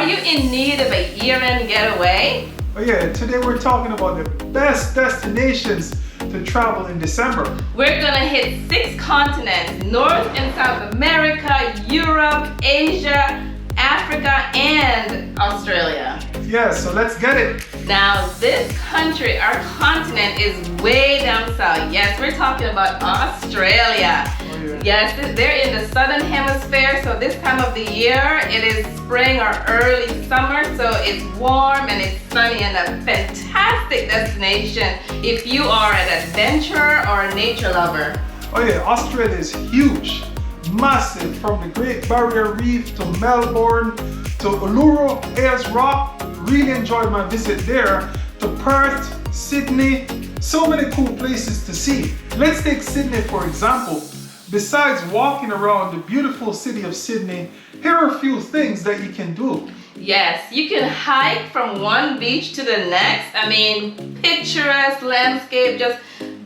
Are you in need of a year-end getaway? Oh yeah, today we're talking about the best destinations to travel in December. We're gonna hit 6 continents: North and South America, Europe, Asia, Africa, and Australia. Yeah, so let's get it. Now, this country, our continent, is way down south. Yes, we're talking about Australia. Oh, yeah. Yes, they're in the southern hemisphere, so this time of the year, it is spring or early summer, so it's warm and it's sunny and a fantastic destination if you are an adventurer or a nature lover. Oh yeah, Australia is huge, massive, from the Great Barrier Reef to Melbourne to Uluru, Ayers Rock. Really enjoyed my visit there, to Perth, Sydney. So many cool places to see. Let's take Sydney for example. Besides walking around the beautiful city of Sydney, here are a few things that you can do. Yes, you can hike from one beach to the next. I mean, picturesque landscape, just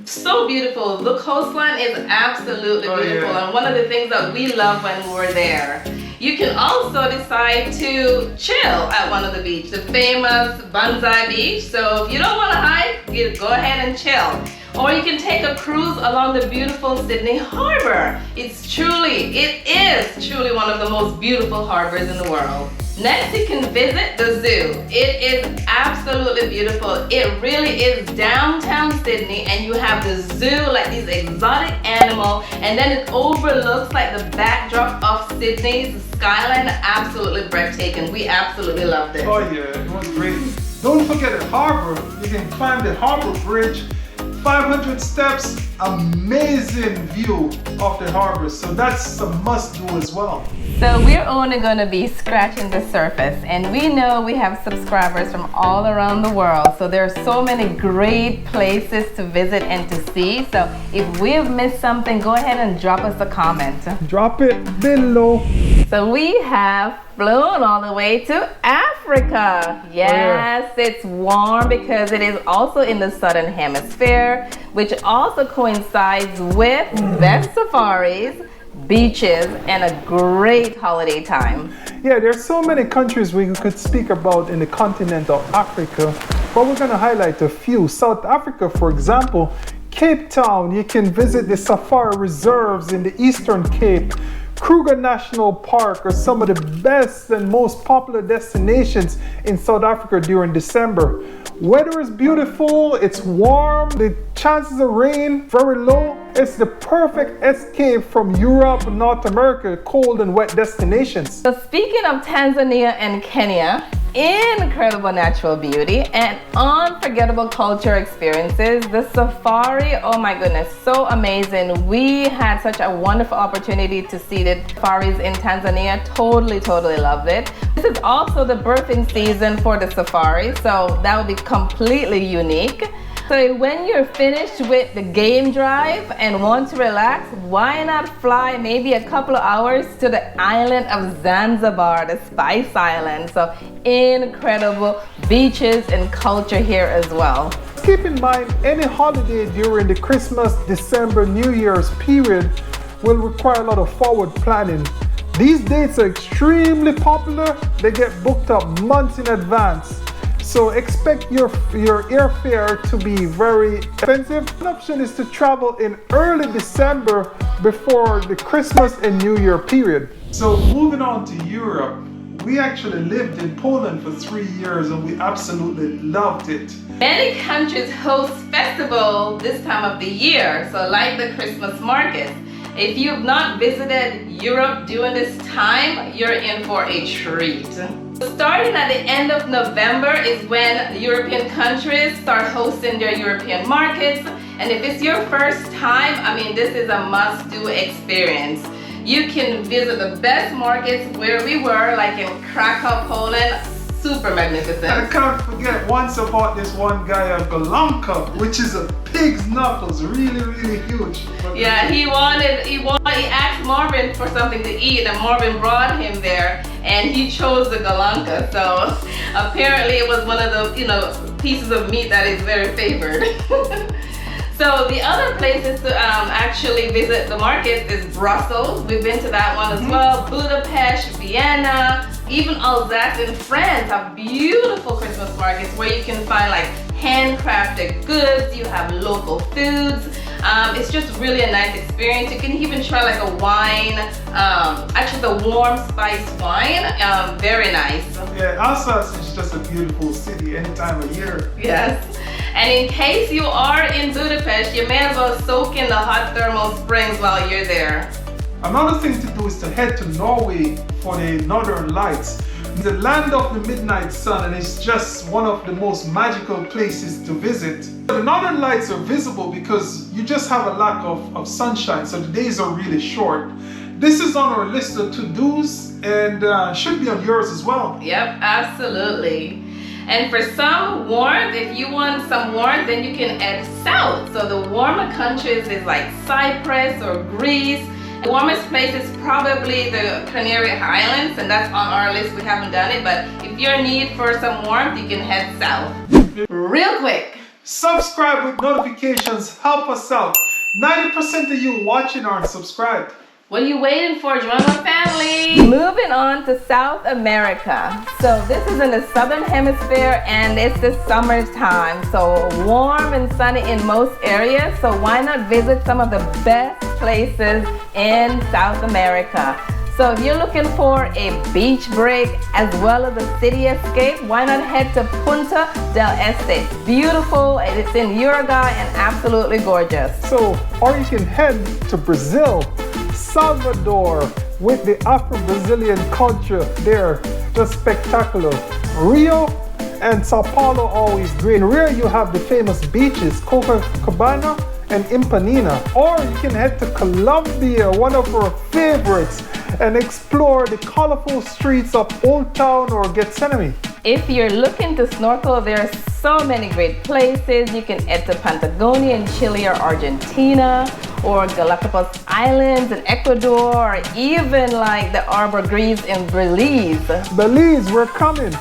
so beautiful. The coastline is absolutely beautiful, yeah. and one of the things that we love when we're there. You can also decide to chill at one of the beaches, the famous Banzai Beach. So if you don't want to hike, you go ahead and chill. Or you can take a cruise along the beautiful Sydney Harbor. It is truly one of the most beautiful harbors in the world. Next, you can visit the zoo. It is absolutely beautiful. It really is downtown Sydney, and you have the zoo, like these exotic animals, and then it overlooks like the backdrop of Sydney's skyline. Absolutely breathtaking. We absolutely loved it. Oh yeah, it was great. Don't forget the harbor. You can climb the harbor bridge. 500 steps, amazing view of the harbor, so that's a must do as well. So we're only going to be scratching the surface, and we know we have subscribers from all around the world, so there are so many great places to visit and to see. So if we've missed something, go ahead and drop us a comment. Drop it below. So we have flown all the way to Africa. Yes, it's warm because it is also in the southern hemisphere, which also coincides with best safaris, beaches, and a great holiday time. Yeah, there's so many countries we could speak about in the continent of Africa, but we're going to highlight a few. South Africa, for example, Cape Town. You can visit the safari reserves in the Eastern Cape. Kruger National Park are some of the best and most popular destinations in South Africa during December. Weather is beautiful, it's warm, the chances of rain very low. It's the perfect escape from Europe and North America, cold and wet destinations. So speaking of Tanzania and Kenya, incredible natural beauty and unforgettable culture experiences. The safari, oh my goodness, so amazing. We had such a wonderful opportunity to see the safaris in Tanzania. Totally loved it. This is also the birthing season for the safari, so that would be completely unique. So when you're finished with the game drive and want to relax, why not fly maybe a couple of hours to the island of Zanzibar, the Spice Island. So incredible beaches and culture here as well. Keep in mind, any holiday during the Christmas, December, New Year's period will require a lot of forward planning. These dates are extremely popular. They get booked up months in advance. So expect your airfare to be very expensive. An option is to travel in early December before the Christmas and New Year period. So moving on to Europe, we actually lived in Poland for 3 years and we absolutely loved it. Many countries host festivals this time of the year, so like the Christmas markets. If you've not visited Europe during this time, you're in for a treat. Starting at the end of November is when European countries start hosting their European markets. And if it's your first time, I mean, this is a must-do experience. You can visit the best markets where we were, like in Krakow, Poland. Super magnificent. I can't forget once I bought this one guy a galanka, which is a pig's knuckles, really huge. Yeah, he asked Marvin for something to eat, and Marvin brought him there, and he chose the galanka. So apparently it was one of the pieces of meat that is very favored. So the other places to actually visit the markets is Brussels. We've been to that one as well. Budapest, Vienna, Even Alsace in France have beautiful Christmas markets where you can find like handcrafted goods, you have local foods. It's just really a nice experience. You can even try like a wine, actually the warm spice wine, very nice. Yeah, Alsace is just a beautiful city any time of year. Yes. And in case you are in Budapest, you may as well soak in the hot thermal springs while you're there. Another thing to do is to head to Norway for the Northern Lights. The land of the midnight sun, and it's just one of the most magical places to visit. The Northern Lights are visible because you just have a lack of sunshine, so the days are really short. This is on our list of to-dos and should be on yours as well. Yep, absolutely. And for some warmth, if you want some warmth, then you can head south. So the warmer countries is like Cyprus or Greece. The warmest place is probably the Canary Islands, and that's on our list. We haven't done it, but if you're in need for some warmth, you can head south. Real quick. Subscribe with notifications, help us out. 90% of you watching aren't subscribed. What are you waiting for? Join our family. Moving on to South America. So this is in the southern hemisphere and it's the summertime. So warm and sunny in most areas. So why not visit some of the best places in South America? So if you're looking for a beach break as well as a city escape, why not head to Punta del Este? Beautiful, it's in Uruguay and absolutely gorgeous. So, or you can head to Brazil, Salvador, with the Afro-Brazilian culture there, just spectacular. Rio and Sao Paulo always great. In Rio you have the famous beaches, Copacabana and Ipanema. Or you can head to Colombia, one of our favorites, and explore the colorful streets of Old Town or Gethsemane. If you're looking to snorkel, there are so many great places. You can head to Patagonia in Chile or Argentina, or Galapagos Islands in Ecuador, or even like the Arbor Gris in Belize. Belize, we're coming.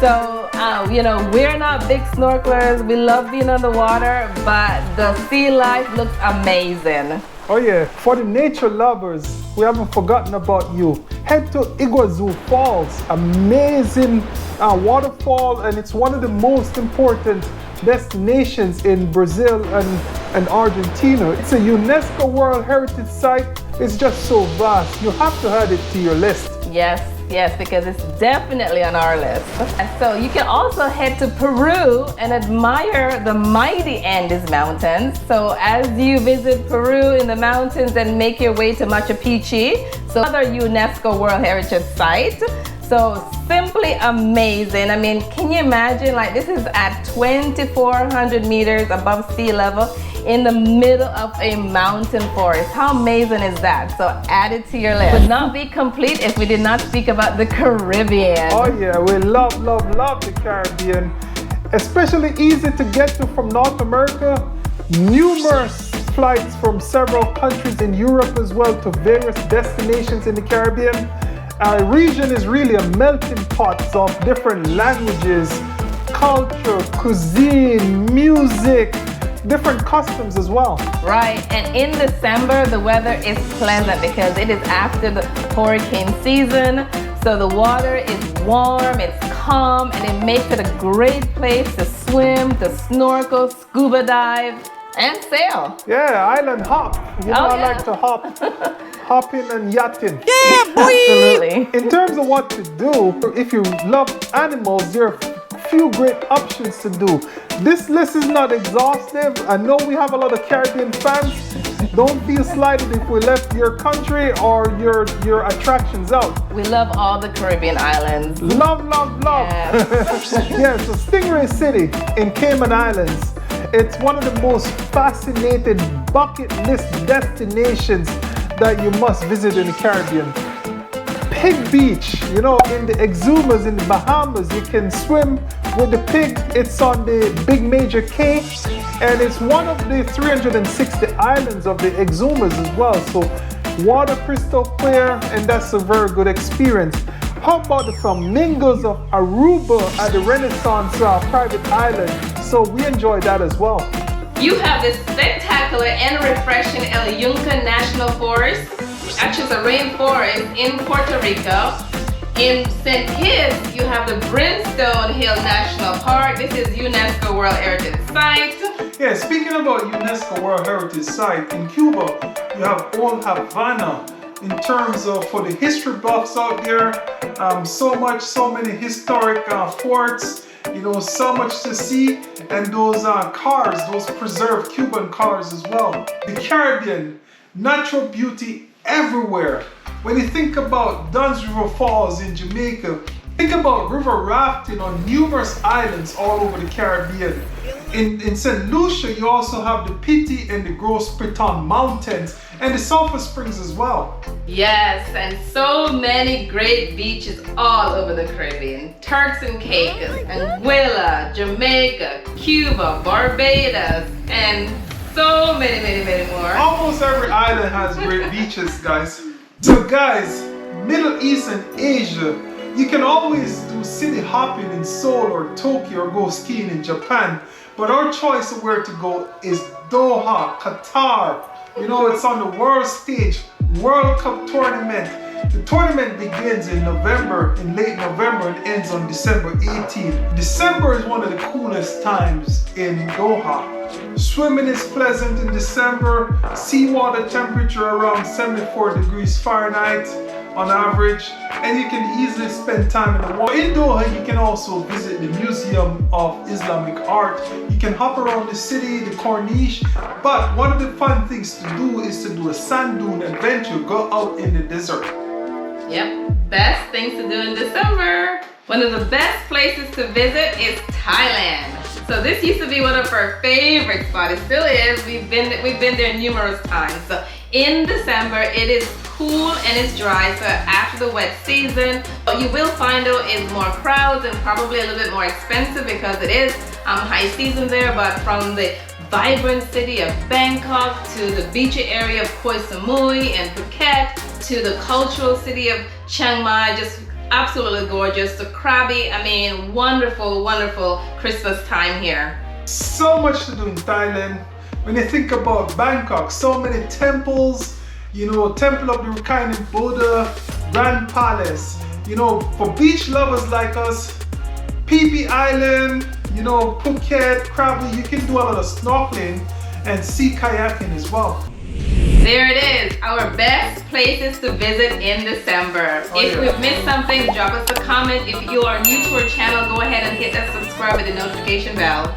So, you know, we're not big snorkelers. We love being on the water, but the sea life looks amazing. Oh yeah, for the nature lovers, we haven't forgotten about you. Head to Iguazu Falls, amazing waterfall, and it's one of the most important destinations in Brazil and Argentina. It's a UNESCO World Heritage Site. It's just so vast. You have to add it to your list. Yes, because it's definitely on our list. So you can also head to Peru and admire the mighty Andes Mountains. So as you visit Peru in the mountains and make your way to Machu Picchu, so another UNESCO World Heritage Site. So simply amazing. I mean, can you imagine, like, this is at 2,400 meters above sea level in the middle of a mountain forest. How amazing is that? So add it to your list. Would not be complete if we did not speak about the Caribbean. Oh yeah, we love the Caribbean. Especially easy to get to from North America. Numerous flights from several countries in Europe as well to various destinations in the Caribbean. Our region is really a melting pot of different languages, culture, cuisine, music, different customs as well. Right, and in December the weather is pleasant because it is after the hurricane season. So the water is warm, it's calm, and it makes it a great place to swim, to snorkel, scuba dive, and sail. Yeah, island hop. You know, I like to hop. Hopping and yachting. Yeah, boy! Absolutely. In terms of what to do, if you love animals, there are a few great options to do. This list is not exhaustive. I know we have a lot of Caribbean fans. Don't feel slighted if we left your country or your attractions out. We love all the Caribbean islands. Love. Yes. Yeah, so Stingray City in Cayman Islands. It's one of the most fascinating bucket list destinations that you must visit in the Caribbean. Pig Beach, you know, in the Exumas in the Bahamas, you can swim with the pig. It's on the Big Major Cay, and it's one of the 360 islands of the Exumas as well. So water crystal clear, and that's a very good experience. How about the flamingos of Aruba at the Renaissance private island? So we enjoy that as well. You have this spectacular and refreshing El Yunque National Forest, actually it's a rainforest in Puerto Rico. In St. Kitts, you have the Brimstone Hill National Park. This is UNESCO World Heritage Site. Yeah, speaking about UNESCO World Heritage Site, in Cuba, you have Old Havana. In terms of, for the history buffs out there, so many historic forts, you know, so much to see, and those cars, those preserved Cuban cars as well. The Caribbean, natural beauty everywhere. When you think about Dunn's River Falls in Jamaica, think about river rafting on numerous islands all over the Caribbean. In St. Lucia, you also have the Pitti and the Gros Piton Mountains and the Sulphur Springs as well. Yes, and so many great beaches all over the Caribbean. Turks and Caicos, Anguilla, Jamaica, Cuba, Barbados, and so many more. Almost every island has great beaches, guys. So guys, Middle East and Asia, you can always do city hopping in Seoul or Tokyo or go skiing in Japan. But our choice of where to go is Doha, Qatar. You know, it's on the world stage, World Cup tournament. The tournament begins in late November, and ends on December 18th. December is one of the coolest times in Doha. Swimming is pleasant in December. Seawater temperature around 74 degrees Fahrenheit on average, and you can easily spend time in the water. In Doha, you can also visit the Museum of Islamic Art. You can hop around the city, the Corniche, but one of the fun things to do is to do a sand dune adventure, go out in the desert. Yep, best things to do in December. One of the best places to visit is Thailand. So this used to be one of our favorite spots. It still is. We've been there numerous times. So in December, it is cool and it's dry. So after the wet season, what you will find though is more crowds and probably a little bit more expensive because it is high season there. But from the vibrant city of Bangkok to the beachy area of Koh Samui and Phuket to the cultural city of Chiang Mai, just absolutely gorgeous. The Krabi, I mean, wonderful Christmas time here. So much to do in Thailand. When you think about Bangkok, so many temples, you know, Temple of the Reclining Buddha, Grand Palace. You know, for beach lovers like us, Phi Phi Island, you know, Phuket, Krabi, you can do a lot of snorkeling and sea kayaking as well. There it is, our best places to visit in December. If we've missed something, drop us a comment. If you are new to our channel, go ahead and hit that subscribe with the notification bell.